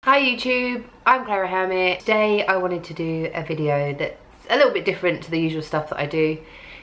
Hi YouTube, I'm Clara Hermit. Today I wanted to do a video that's a little bit different to the usual stuff that I do.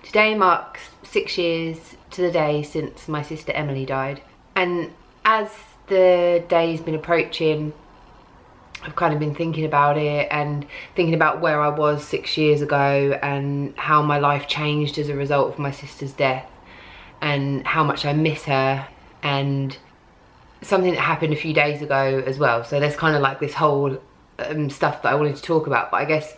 Today marks 6 years to the day since my sister Emily died, and as the day's been approaching, I've kind of been thinking about it and thinking about where I was 6 years ago and how my life changed as a result of my sister's death and how much I miss her, and something that happened a few days ago as well. So there's kind of like this whole stuff that I wanted to talk about, but I guess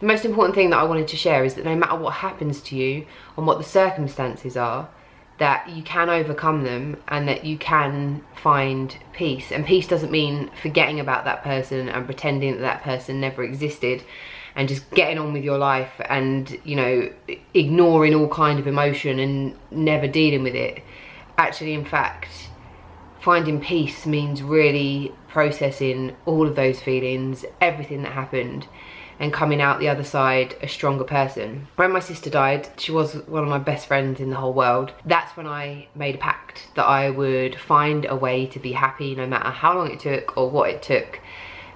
the most important thing that I wanted to share is that no matter what happens to you and what the circumstances are, that you can overcome them and that you can find peace. And peace doesn't mean forgetting about that person and pretending that that person never existed and just getting on with your life and, you know, ignoring all kind of emotion and never dealing with it. Actually, in fact, finding peace means really processing all of those feelings, everything that happened, and coming out the other side a stronger person. When my sister died, she was one of my best friends in the whole world. That's when I made a pact that I would find a way to be happy no matter how long it took or what it took.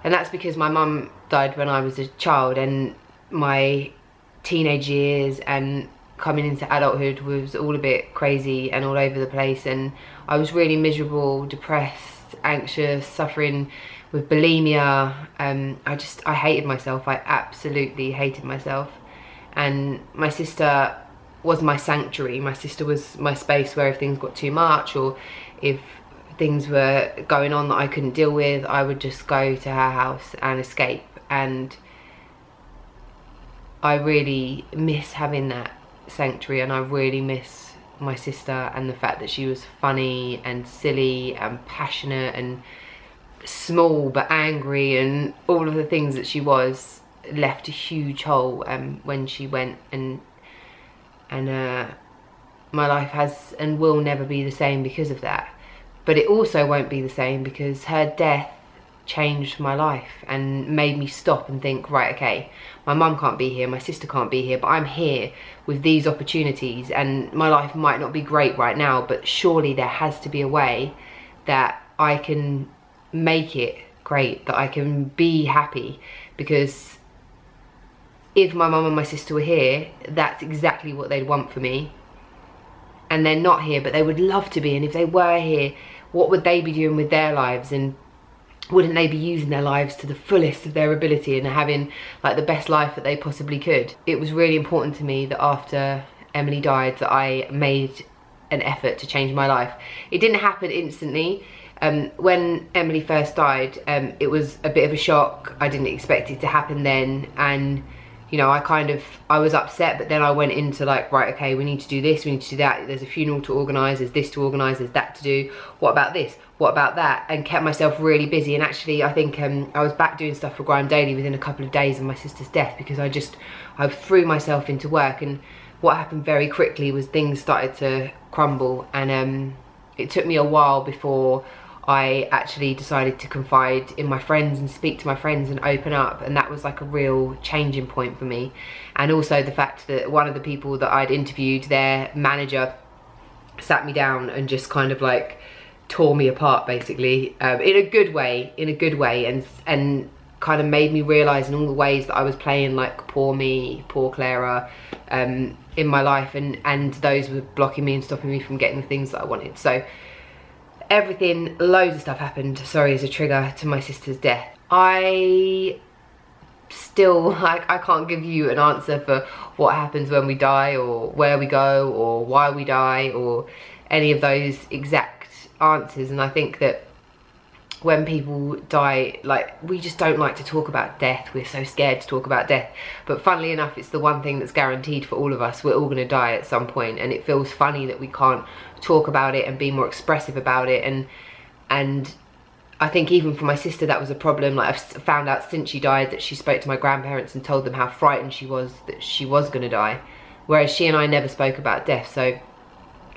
And that's because my mum died when I was a child, and my teenage years and coming into adulthood was all a bit crazy and all over the place, and I was really miserable, depressed, anxious, suffering with bulimia. I hated myself. I absolutely hated myself. And my sister was my sanctuary. My sister was my space where if things got too much or if things were going on that I couldn't deal with, I would just go to her house and escape. And I really miss having that sanctuary, and I really miss my sister and the fact that she was funny and silly and passionate and small but angry, and all of the things that she was left a huge hole when she went, and my life has and will never be the same because of that. But it also won't be the same because her death changed my life and made me stop and think, right, okay, my mum can't be here, my sister can't be here, but I'm here with these opportunities, and my life might not be great right now, but surely there has to be a way that I can make it great, that I can be happy. Because if my mum and my sister were here, that's exactly what they'd want for me, and they're not here, but they would love to be. And if they were here, what would they be doing with their lives? And wouldn't they be using their lives to the fullest of their ability and having like the best life that they possibly could? It was really important to me that after Emily died that I made an effort to change my life. It didn't happen instantly. When Emily first died, it was a bit of a shock. I didn't expect it to happen then, and you know, I was upset, but then I went into like, right, okay, we need to do this, we need to do that, there's a funeral to organise, there's this to organise, there's that to do, what about this, what about that, and kept myself really busy. And actually I think I was back doing stuff for Grime Daily within a couple of days of my sister's death, because I threw myself into work. And what happened very quickly was things started to crumble, and it took me a while before I actually decided to confide in my friends and speak to my friends and open up, and that was like a real changing point for me. And also the fact that one of the people that I'd interviewed, their manager, sat me down and just kind of like tore me apart basically, in a good way, and kind of made me realise in all the ways that I was playing like poor me, poor Clara, in my life, and those were blocking me and stopping me from getting the things that I wanted. So everything, loads of stuff happened, sorry, as a trigger to my sister's death. I still, I can't give you an answer for what happens when we die or where we go or why we die or any of those exact answers. And I think that when people die, like, we just don't like to talk about death. We're so scared to talk about death, but funnily enough, it's the one thing that's guaranteed for all of us. We're all going to die at some point, and it feels funny that we can't talk about it and be more expressive about it. And I think even for my sister that was a problem. Like, I've found out since she died that she spoke to my grandparents and told them how frightened she was that she was going to die, whereas she and I never spoke about death. So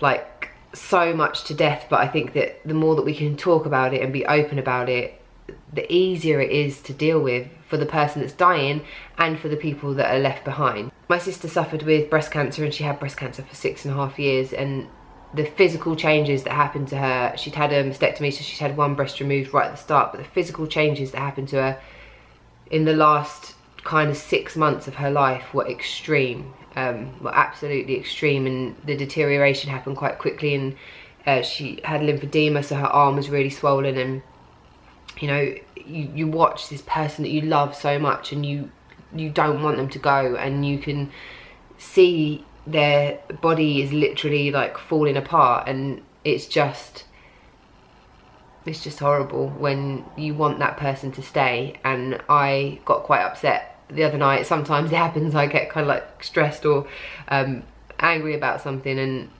like, so much to death, but I think that the more that we can talk about it and be open about it, the easier it is to deal with for the person that's dying and for the people that are left behind. My sister suffered with breast cancer, and she had breast cancer for 6.5 years, and the physical changes that happened to her. She'd had a mastectomy, so she'd had one breast removed right at the start, but the physical changes that happened to her in the last kind of 6 months of her life were extreme, were absolutely extreme, and the deterioration happened quite quickly, and she had lymphedema, so her arm was really swollen. And you know, you watch this person that you love so much, and you don't want them to go, and you can see their body is literally like falling apart, and it's just horrible when you want that person to stay. And I got quite upset the other night. Sometimes it happens, I get kind of like stressed or angry about something, and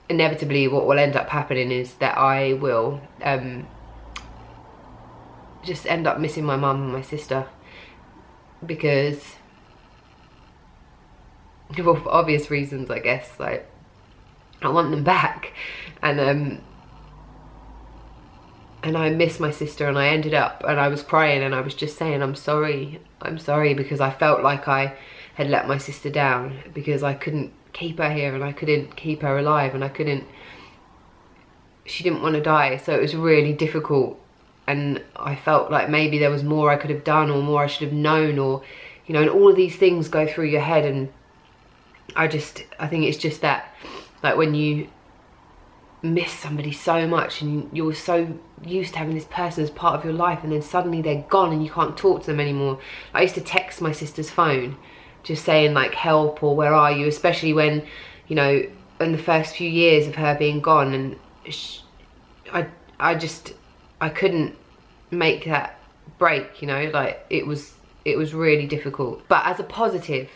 inevitably what will end up happening is that I will just end up missing my mum and my sister, because well, for obvious reasons, I guess. Like, I want them back, and I miss my sister. And I ended up, and I was crying, and I was just saying, I'm sorry, because I felt like I had let my sister down, because I couldn't keep her here, and I couldn't keep her alive, and she didn't want to die, so it was really difficult. And I felt like maybe there was more I could have done, or more I should have known, or, you know, and all of these things go through your head. And I think it's just that, like, when you miss somebody so much, and you're so used to having this person as part of your life, and then suddenly they're gone and you can't talk to them anymore. I used to text my sister's phone just saying like, help, or where are you, especially when, you know, in the first few years of her being gone. And I couldn't make that break, you know, like it was really difficult. But as a positive,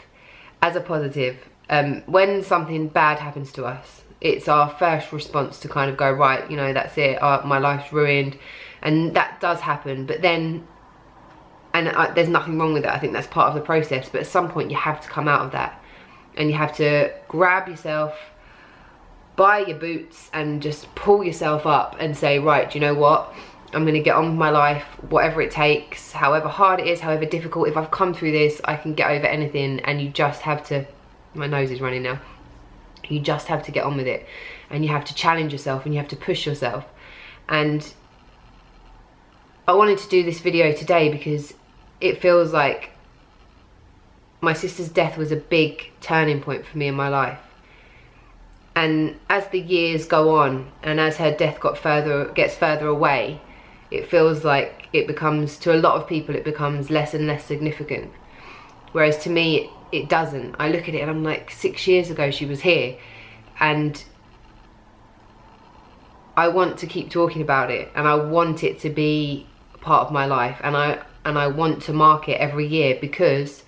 when something bad happens to us, it's our first response to kind of go, right, you know, that's it, my life's ruined. And that does happen, but then, there's nothing wrong with that. I think that's part of the process. But at some point you have to come out of that, and you have to grab yourself by your boots and just pull yourself up and say, right, do you know what, I'm going to get on with my life, whatever it takes, however hard it is, however difficult. If I've come through this, I can get over anything. And you just have to, my nose is running now, you just have to get on with it, and you have to challenge yourself, and you have to push yourself. And I wanted to do this video today because it feels like my sister's death was a big turning point for me in my life. And as the years go on, and as her death gets further away, it feels like it becomes, to a lot of people, it becomes less and less significant. Whereas to me, it doesn't. I look at it and I'm like, 6 years ago she was here, and I want to keep talking about it, and I want it to be a part of my life, and I want to mark it every year, because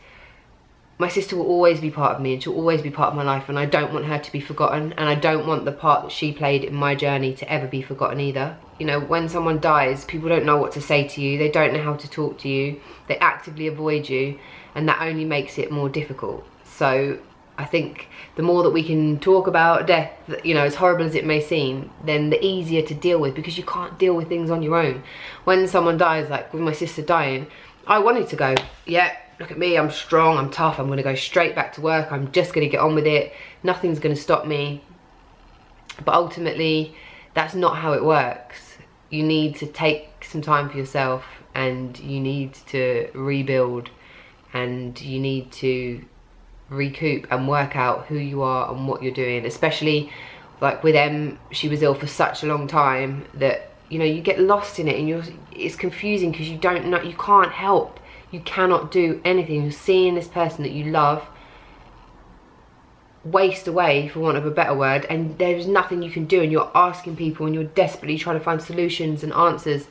my sister will always be part of me, and she'll always be part of my life, and I don't want her to be forgotten, and I don't want the part that she played in my journey to ever be forgotten either. You know, when someone dies, people don't know what to say to you, they don't know how to talk to you, they actively avoid you, and that only makes it more difficult. So I think the more that we can talk about death, you know, as horrible as it may seem, then the easier to deal with, because you can't deal with things on your own. When someone dies, like with my sister dying, I wanted to go, yeah, look at me, I'm strong, I'm tough, I'm gonna go straight back to work, I'm just gonna get on with it, nothing's gonna stop me. But ultimately, that's not how it works. You need to take some time for yourself, and you need to rebuild, and you need to recoup and work out who you are and what you're doing. Especially like with Em, she was ill for such a long time that, you know, you get lost in it, and it's confusing because you don't know, you can't help. You cannot do anything. You're seeing this person that you love waste away, for want of a better word, and there's nothing you can do, and you're asking people, and you're desperately trying to find solutions and answers,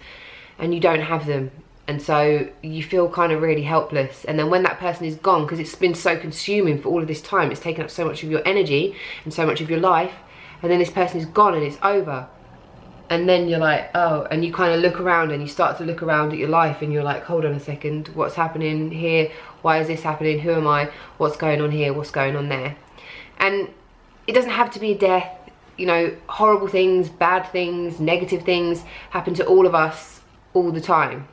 and you don't have them. And so you feel kind of really helpless. And then when that person is gone, because it's been so consuming for all of this time, it's taken up so much of your energy and so much of your life, and then this person is gone and it's over. And then you're like, oh, and you kind of look around, and you start to look around at your life, and you're like, hold on a second, what's happening here? Why is this happening? Who am I? What's going on here? What's going on there? And it doesn't have to be a death. You know, horrible things, bad things, negative things happen to all of us all the time.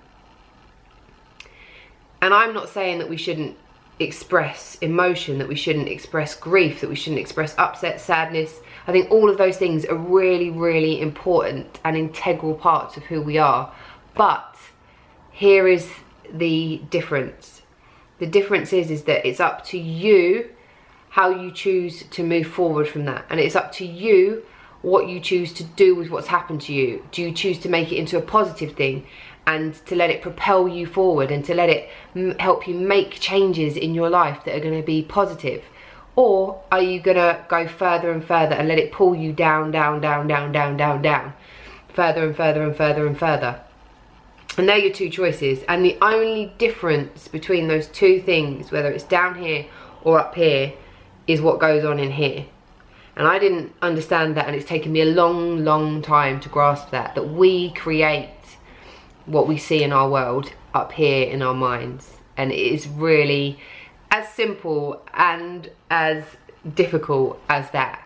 And I'm not saying that we shouldn't express emotion, that we shouldn't express grief, that we shouldn't express upset, sadness. I think all of those things are really, really important and integral parts of who we are. But here is the difference. The difference is that it's up to you how you choose to move forward from that. And it's up to you what you choose to do with what's happened to you. Do you choose to make it into a positive thing and to let it propel you forward and to let it help you make changes in your life that are going to be positive? Or are you going to go further and further and let it pull you down, down, down, down, down, down, down, further and further and further and further? And they're your two choices. And the only difference between those two things, whether it's down here or up here, is what goes on in here. And I didn't understand that, and it's taken me a long, long time to grasp that we create what we see in our world up here in our minds. And it is really as simple and as difficult as that.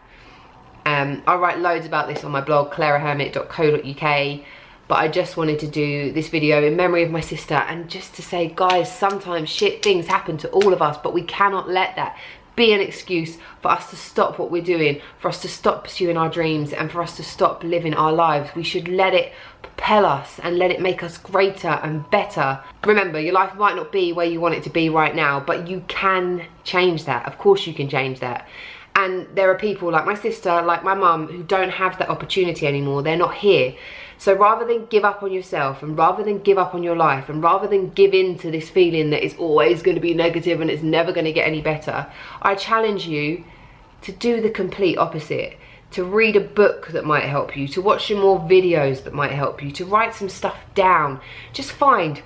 I write loads about this on my blog, clarahermit.co.uk, but I just wanted to do this video in memory of my sister, and just to say, guys, sometimes shit things happen to all of us, but we cannot let that be an excuse for us to stop what we're doing, for us to stop pursuing our dreams, and for us to stop living our lives. We should let it propel us and let it make us greater and better. Remember, your life might not be where you want it to be right now, but you can change that. Of course you can change that. And there are people like my sister, like my mum, who don't have that opportunity anymore. They're not here. So rather than give up on yourself, and rather than give up on your life, and rather than give in to this feeling that it's always going to be negative and it's never going to get any better, I challenge you to do the complete opposite. To read a book that might help you, to watch some more videos that might help you, to write some stuff down. Just find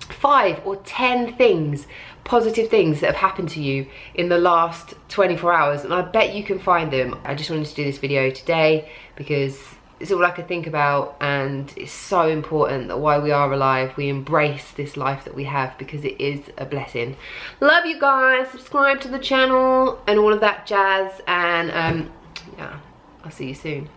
5 or 10 things, positive things that have happened to you in the last 24 hours, and I bet you can find them. I just wanted to do this video today because it's all I could think about, and it's so important that while we are alive, we embrace this life that we have, because it is a blessing. Love you guys. Subscribe to the channel and all of that jazz, and yeah, I'll see you soon.